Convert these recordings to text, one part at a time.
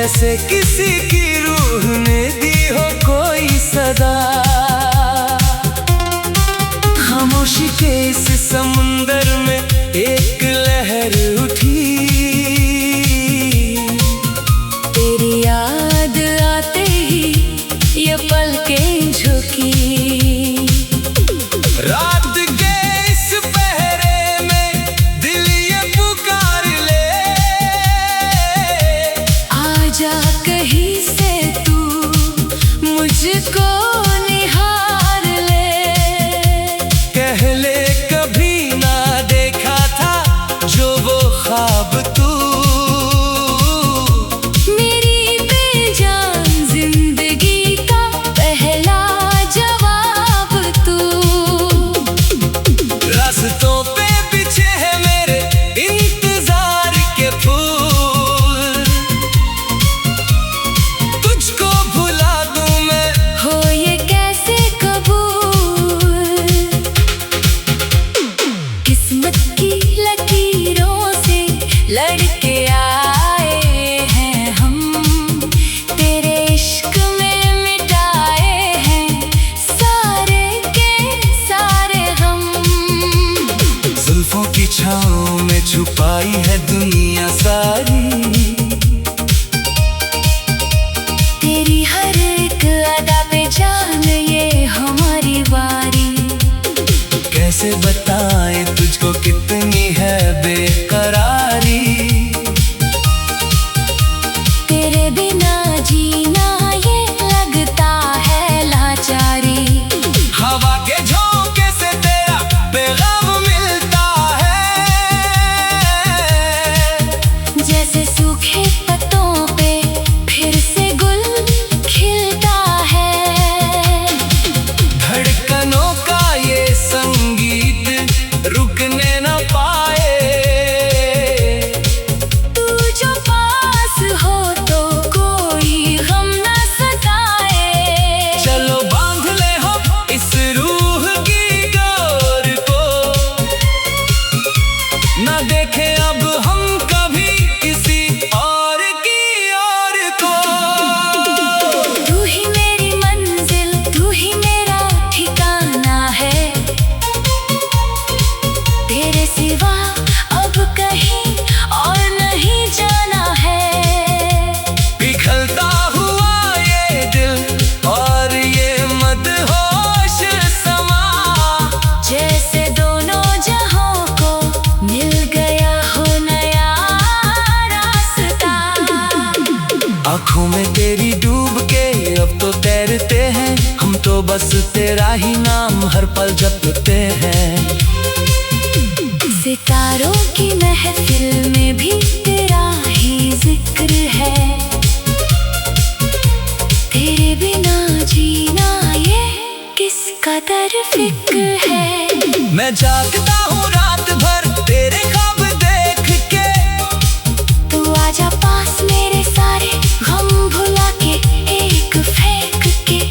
जैसे किसी की रूह ने दी हो कोई सदा। खामोशी के इस समुंदर में एक लहर उठी, तेरी याद आते ही ये पलकें झुकी। रात के इस पहरे में दिल ये पुकार ले, आजा कहीं से तू मुझको निहार ले। कह ले कभी ना देखा था जो वो ख्वाब तू, मेरी बेजान जिंदगी का पहला जवाब तू। रास्तों पे बिछे हैं मेरे इंतजार के फूल, तुझको भुला दूं मैं हो ये कैसे कबूल। किस्मत की लकीरों से लड़के आए हैं हम, तेरे इश्क में मिटाए हैं सारे के सारे हम। जुल्फों की छाँव में छुपाई है दुनिया सारी, तेरी हर एक अदा पे जान ये हमारी बारी। कैसे बताएं तुझको कितनी है बेकरारी। तेरे बिना जीना ये लगता है लाचारी। हवा के झोंके से तेरा पैगाम मिलता है, जैसे सूखे पत्तों पे फिर से गुल खिलता है। धड़कनों का ये संगीत रुकने न पाए, तू जो पास हो तो कोई गम न सताए। चलो बांध ले हम इस रूह की डोर को, ना देखें अब हम कभी किसी और की ओर को। तू ही मेरी मंजिल, तू ही मेरा ठिकाना है, तेरे सिवा अब कहीं और नहीं जाना है। पिघलता हुआ ये दिल और ये मदहोश समा, जैसे दोनों जहां को मिल गया हो नया रास्ता। आँखों में तेरी डूब के अब तो तैरते हैं हम, तो बस तेरा ही नाम हर पल जपते हैं। सितारों की महफिल में भी तेरा ही जिक्र है, तेरे बिना जीना ये किस कदर फिक्र है। मैं जागता हूँ रात भर तेरे ख्वाब देख के, तू आजा पास मेरे सारे गम भुला के एक फेंक के।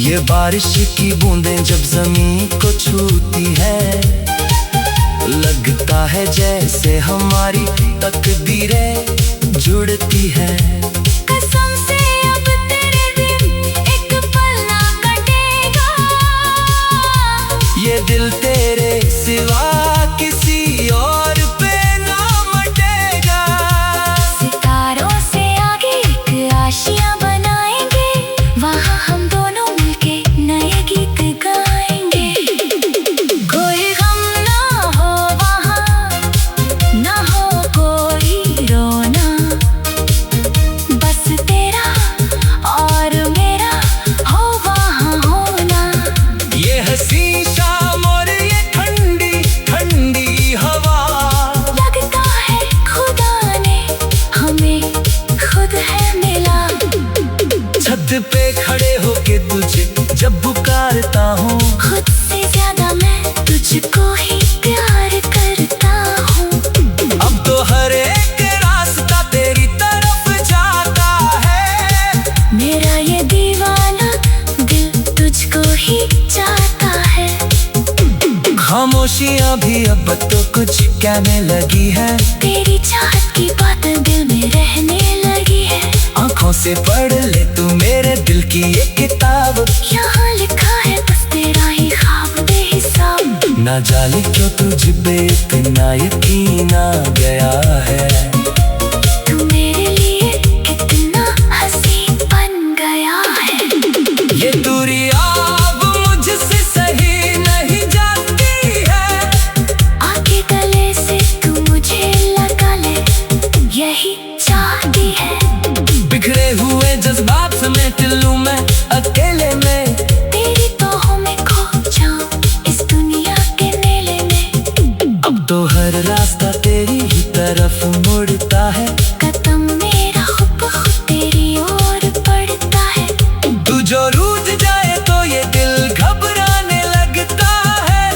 ये बारिश की बूंदें जब जमीन को छूती है, लगता है जैसे हमारी तकदीरें जुड़ती है। कसम से अब तेरे बिन एक पल ना कटेगा, ये दिल तेरे सिवा किसी और पे ना मटेगा। सितारों से आगे एक आशियां बनाएंगे, वहाँ हम दोनों मिलके नए गीत गाएंगे। कोई गम ना हो वहाँ, ना हो कोई रोना, बस तेरा और मेरा हो वहाँ होना। ये हंसी शाम और ये ठंडी ठंडी हवा, लगता है खुदा ने हमें खुद है मिला। छत पे खड़े होके तुझे जब पुकारता हूँ, खुद से ज्यादा मैं तुझको ही प्यार करता हूँ। अब तो हर एक रास्ता तेरी तरफ जाता है, मेरा ये दीवाना दिल तुझको ही चाहता है। खामोशियाँ भी अब तो कुछ कहने लगी है, तेरी चाहत की बात दिल में रहने लगी है। से पढ़ ले तू मेरे दिल की ये किताब। यहाँ लिखा है बस तेरा ही ख्वाब बेहिसाब। ना जाने क्यों तुझ पे इतना यकीन आ गया है। तू मेरे लिए कितना हसीन बन गया है। ये दूरी अब मुझसे सही नहीं जाती है। आके गले से तू मुझे लगा ले, यही चाहती है। बिखरे हुए जज्बात समेट लूं मैं अकेले में। तेरी बाहों में खो जाऊं इस दुनिया के मेले में। अब तो हर रास्ता तेरी ही तरफ मुड़ता है। कदम मेरा खुद ब खुद तेरी ओर बढ़ता है। तू जो रूठ जाए तो ये दिल घबराने लगता है।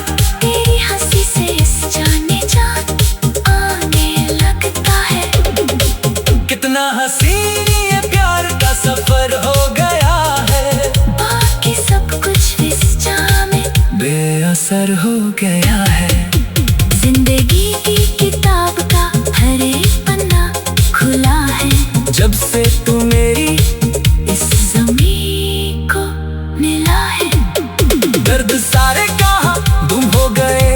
तेरी हंसी से इस जाने जान आने लगता है। कितना हसीन ये प्यार का सफर हो गया है। बाकी सब कुछ इस जाम में बेअसर हो गया है। जिंदगी की किताब का हर एक पन्ना खुला है। जब से तू मेरी इस ज़मीं को मिला है। दर्द सारे कहाँ गुम हो गए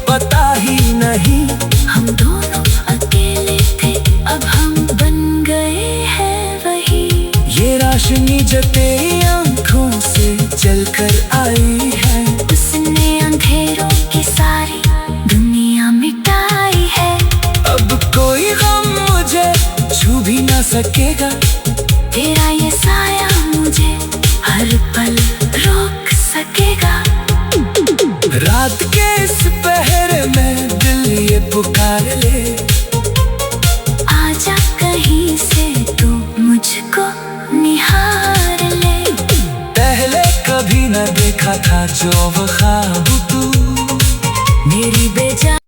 पता ही नहीं। हम दोनों अकेले थे अब हम बन गए हैं वही। ये रोशनी जो तेरी आंखों से जलकर आई है। उसने अंधेरों की सारी दुनिया मिटाई है। अब कोई गम मुझे छू भी ना सकेगा। तेरा ये साया मुझे हर पल रोक सकेगा। रात के इस पहरे में दिल ये पुकार ले। आजा कहीं से तू मुझको निहार ले। पहले कभी न देखा था जो वो ख्वाब तू मेरी बेजान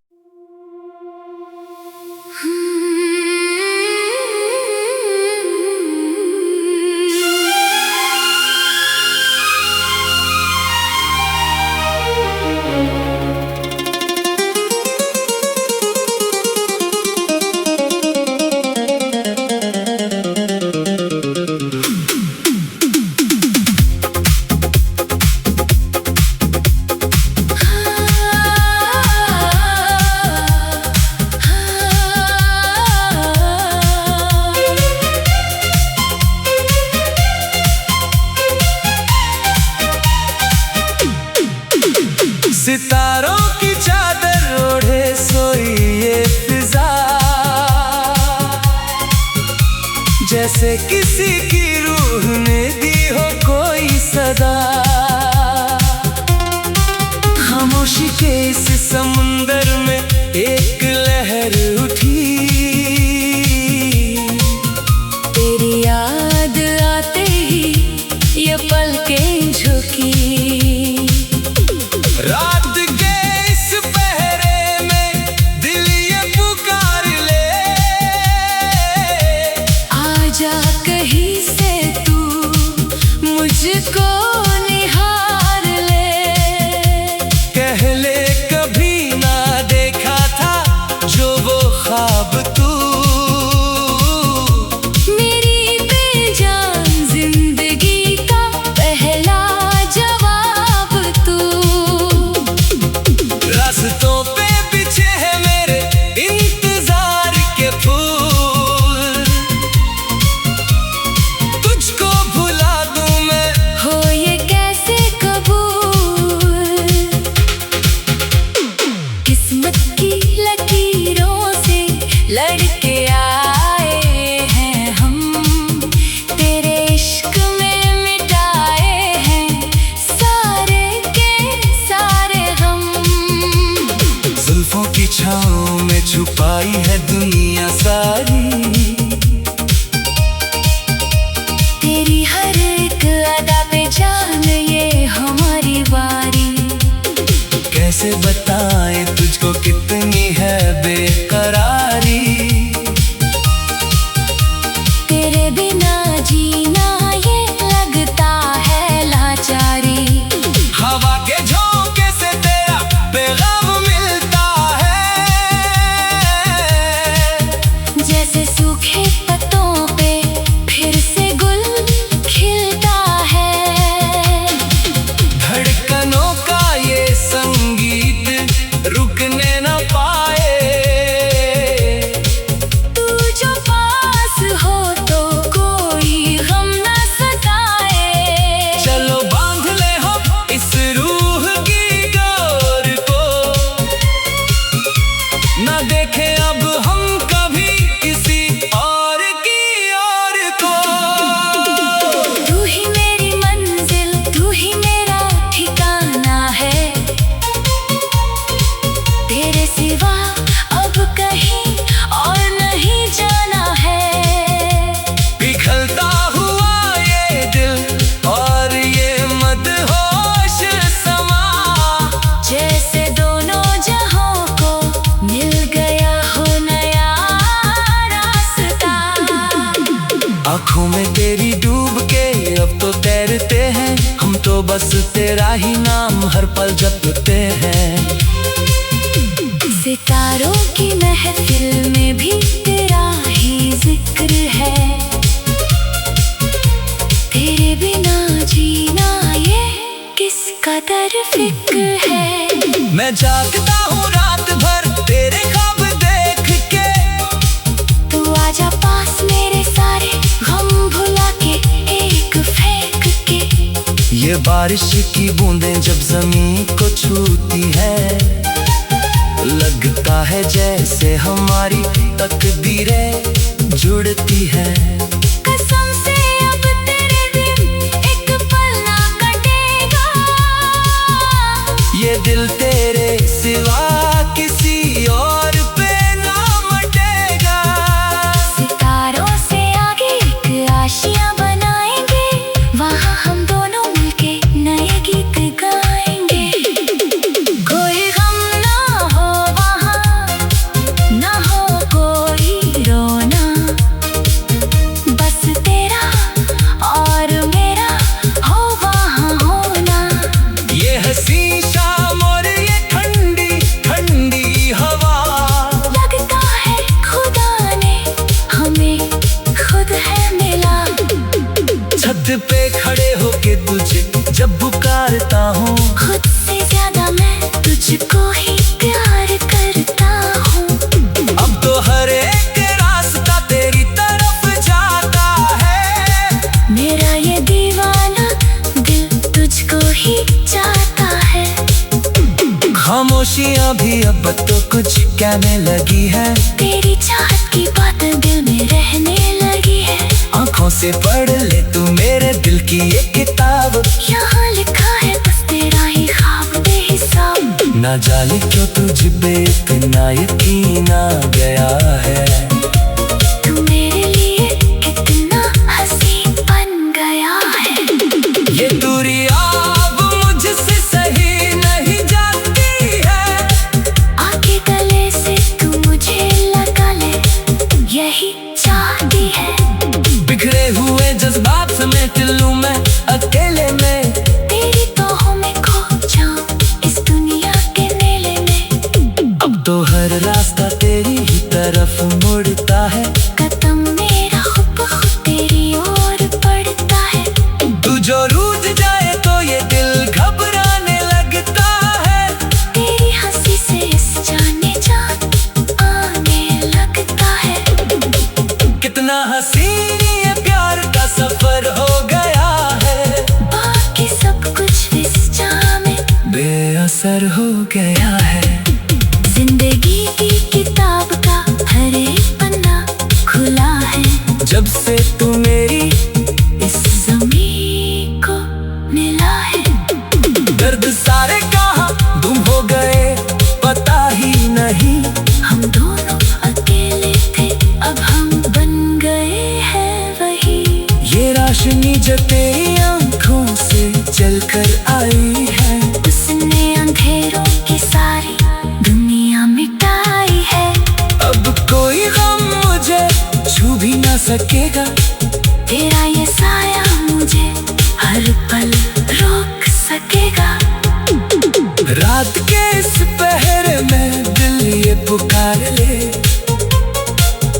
सितारों की चादर ओढ़े सोई ये फिजा। जैसे किसी की रूह ने दी हो कोई सदा। खामोशी के इस समुंदर में एक लहर उठी। तेरी याद आते ही ये पलकें झुकी। रात के इस पहरे में दिल ये पुकार ले। आजा कहीं से तू मुझको निहार ले। कह ले कभी ना देखा था जो वो ख्वाब तू। मेरी बेजान जिंदगी का पहला जवाब तू। रास्तों पे बिछे हैं मेरे इंतजार के फूल। तुझको भुला दूं मैं हो ये कैसे कबूल। किस्मत की लकीरों से लड़के आए हैं हम। तेरे इश्क में मिटाए हैं सारे के सारे हम। जुल्फों की छाँव में छुपाई है दुनिया सारी। तेरी हर एक अदा पे जान ये हमारी बारी। कैसे बताएं तुझको कितनी है बेकरारी। तेरे बिना जीना ये लगता है लाचारी। हवा के झोंके से तेरा पैगाम मिलता है। जैसे सूखे पत्तों पे फिर से ना देखें अब हम कभी किसी और की ओर को। तू ही मेरी मंजिल, तू ही मेरा ठिकाना है, तेरे सिवा अब कहीं और नहीं जाना है। पिघलता हुआ ये दिल और ये मदहोश समा, जैसे दोनों जहां को मिल गया हो नया रास्ता। आँखों में तेरी डूब के अब तो तैरते हैं हम, तो बस तेरा ही नाम हर पल जपते हैं। सितारों की महफिल में भी तेरा ही जिक्र है, तेरे बिना जीना ये किस कदर फिक्र है। मैं जागता हूँ रात भर तेरे ख्वाब देख के, तू आजा पास मेरे सारे गम भुला के एक फेंक के। ये बारिश की बूंदें जब जमीन को छूती है, लगता है जैसे हमारी तकदीरें जुड़ती है। कसम से अब तेरे बिन एक पल ना कटेगा, ये दिल तेरे सिवा किसी और पे ना मटेगा। सितारों से आगे एक आशियां बनाएंगे, वहाँ हम दोनों मिलके नए गीत गाएंगे। कोई गम ना हो वहाँ, ना हो कोई रोना, बस तेरा और मेरा हो वहाँ होना। ये हंसी शाम और ये ठंडी ठंडी हवा, लगता है खुदा ने हमें खुद है मिला। छत पे खड़े होके तुझे जब पुकारता हूँ, खुद से ज्यादा मैं तुझको ही प्यार करता हूँ। अब तो हर एक रास्ता तेरी तरफ जाता है, मेरा ये दीवाना दिल तुझको ही चाहता है। खामोशियाँ भी अब तो कुछ कहने लगी है, तेरी चाहत की बात दिल में रहने लगी है। आँखों से पढ़ ले तू मेरे दिल की ये किताब, यहाँ लिखा है बस तेरा ही ख्वाब बेहिसाब। ना जाने क्यों तुझ पे इतना यकीन आ गया है। तू मेरे लिए कितना हसीन बन गया है। ये दूरी अब मुझसे सही नहीं जाती है, आके गले से तू मुझे लगा ले, यही चाहती है। बिखरे हुए जज्बात समेट लूं मैं अकेले में, तेरी बाहों में खो जाऊं इस दुनिया के मेले में। अब तो हर रास्ता तेरी ही तरफ मुड़ता है, कदम मेरा खुद तेरी ओर बढ़ता है। तू जो रूठ जाए तो ये दिल घबराने लगता है, तेरी हंसी से इस जाने जान आने लगता है। कितना हसीन ये प्यार का सफर हो गया है, बाकी सब कुछ इस जाम में बेअसर हो गया है। जिंदगी की किताब का हर एक पन्ना खुला है, जब से तू मेरी इस ज़मीं को मिला है। दर्द सारे कहाँ गुम हो गए पता ही नहीं, हम दोनों अकेले थे अब हम बन गए हैं वही। ये रोशनी जो तेरी आँखों से चलकर आई है, उसने अंधेरों की सारी दुनिया मिटाई है। अब कोई गम मुझे छू भी ना सकेगा, तेरा ये साया मुझे हर पल रोक सकेगा। रात के इस पहर में दिल ये पुकार ले,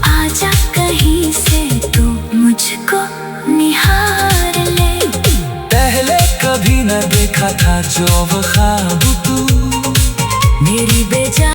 आजा कहीं से तू मुझको निहार ले। पहले कभी न देखा था जो वो ख्वाब तू मेरी बेजा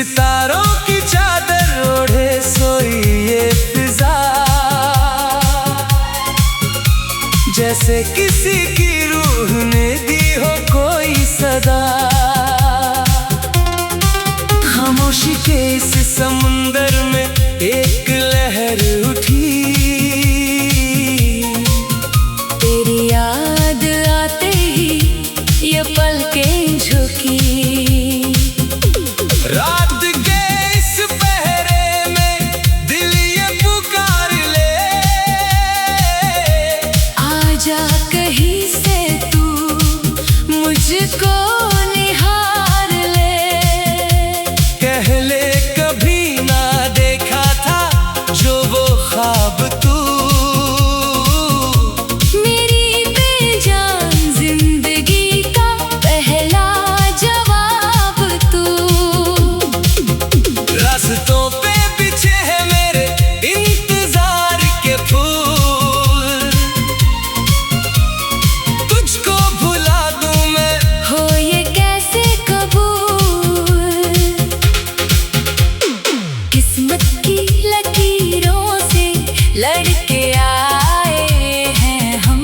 सितारों की चादर ओढ़े सोई ये फिजा, जैसे किसी की रूह ने दी हो कोई सदा। खामोशी के इस समुंदर में एक लहर उठी, तेरी याद आते ही ये पलकें झुकी। रात के इस पहरे में दिल ये पुकार ले, आजा कहीं से तू मुझको निहार ले। कह ले कभी ना देखा था जो वो ख्वाब तू, मेरी बेजान जिंदगी का पहला जवाब तू। रास्तों पे बिछे हैं मेरे इंतजार के फूल, तुझको भुला दूं मैं हो ये कैसे कबूल। किस्मत की लकीरों से लड़के आए हैं हम,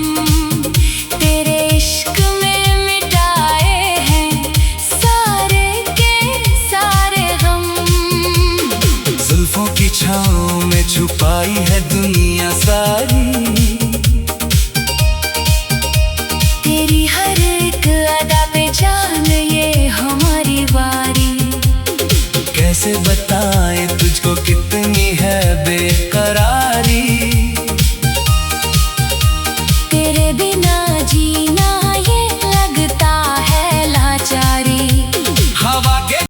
तेरे इश्क में मिटाए हैं सारे के सारे हम। जुल्फों की छाँव में छुपाई है दुनिया सारी, तेरी हर एक अदा पे जान ये हमारी बारी। कैसे